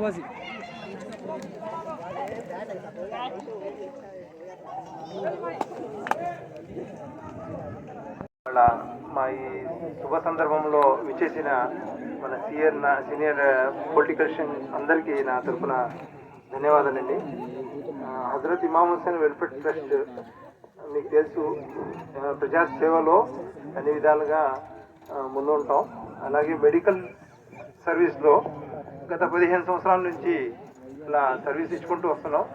మా ఈ శుభ సందర్భంలో విచ్చేసిన మన సీనియర్ పొలిటికల్షియన్ అందరికీ నా తరఫున ధన్యవాదాలండి. హజరత్ ఇమాం హుస్సేన్ వెల్ఫేర్ ట్రస్ట్ మీకు తెలుసు, ప్రజా సేవలో అన్ని విధాలుగా ముందుంటాం. అలాగే మెడికల్ సర్వీస్లో గత 15 సంవత్సరాల నుంచి ఇలా సర్వీస్ ఇచ్చుకుంటూ వస్తున్నాం.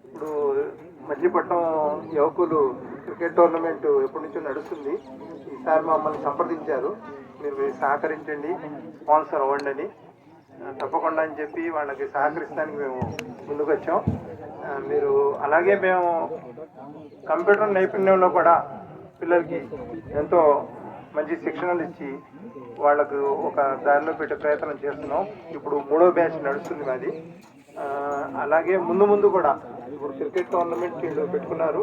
ఇప్పుడు మచిలీపట్నం యువకులు క్రికెట్ టోర్నమెంట్ ఎప్పటి నుంచో నడుస్తుంది. ఈసారి మమ్మల్ని సంప్రదించారు, మీరు సహకరించండి, స్పాన్సర్ అవ్వండి అని. తప్పకుండా అని చెప్పి వాళ్ళకి సహకరించడానికి మేము ముందుకు వచ్చాం. మీరు అలాగే మేము కంప్యూటర్ నైపుణ్యంలో కూడా పిల్లలకి ఎంతో మంచి శిక్షణలు ఇచ్చి వాళ్ళకు ఒక దారిలో పెట్టే ప్రయత్నం చేస్తున్నాం. ఇప్పుడు 3వ బ్యాచ్ నడుస్తుంది మాది. అలాగే ముందు కూడా ఇప్పుడు క్రికెట్ టోర్నమెంట్ వీళ్ళు పెట్టుకున్నారు.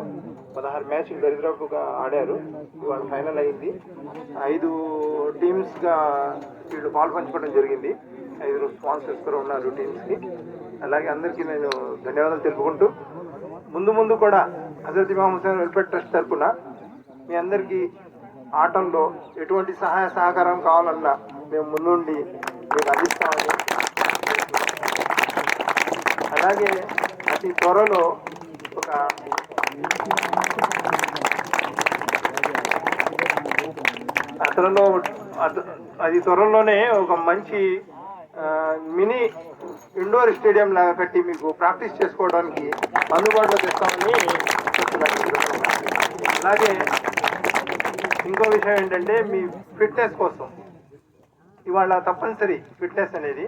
16 మ్యాచ్లు దరిదాపుగా ఆడారు. ఇవాళ ఫైనల్ అయింది. 5 టీమ్స్గా వీళ్ళు పాల్పంచుకోవడం జరిగింది. 5 స్పాన్సర్స్ కూడా ఉన్నారు టీమ్స్కి. అలాగే అందరికీ నేను ధన్యవాదాలు తెలుపుకుంటూ ముందు కూడా హజరత్ ఇమాం హుస్సేన్ వెల్ఫేర్ ట్రస్ట్ తరఫున మీ అందరికీ ఆటల్లో ఎటువంటి సహాయ సహకారం కావాలన్నా మేము ముందుండి మీకు అందిస్తామని, అలాగే అతి త్వరలో త్వరలోనే ఒక మంచి మినీ ఇండోర్ స్టేడియం లాగా కట్టి మీకు ప్రాక్టీస్ చేసుకోవడానికి అందుబాటులో తెస్తామని చెప్తున్నాను. అలాగే ఇంకో విషయం ఏంటంటే, మీ ఫిట్నెస్ కోసం ఇవాళ తప్పనిసరి ఫిట్నెస్ అనేది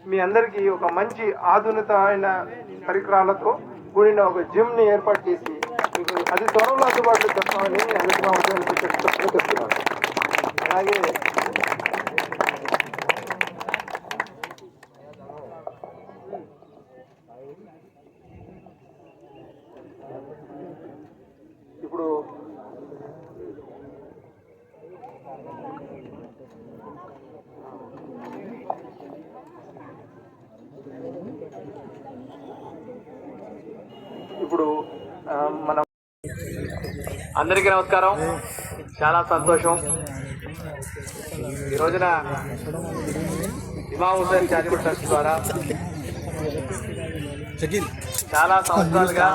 మీ అందరికీ ఒక మంచి ఆధునికమైన పరికరాలతో కూడిన ఒక జిమ్ని ఏర్పాటు చేసి మీకు అది త్వరలో అందుబాటులో తెస్తామని చెప్తున్నాను. అలాగే ఇప్పుడు మన అందరికీ నమస్కారం. చాలా సంతోషం. ఈ రోజున ఇమాం హుస్సేన్ చారిటబుల్ ట్రస్ట్ ద్వారా చాలా సంవత్సరాలుగా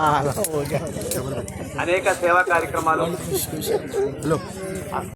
అనేక సేవా కార్యక్రమాలు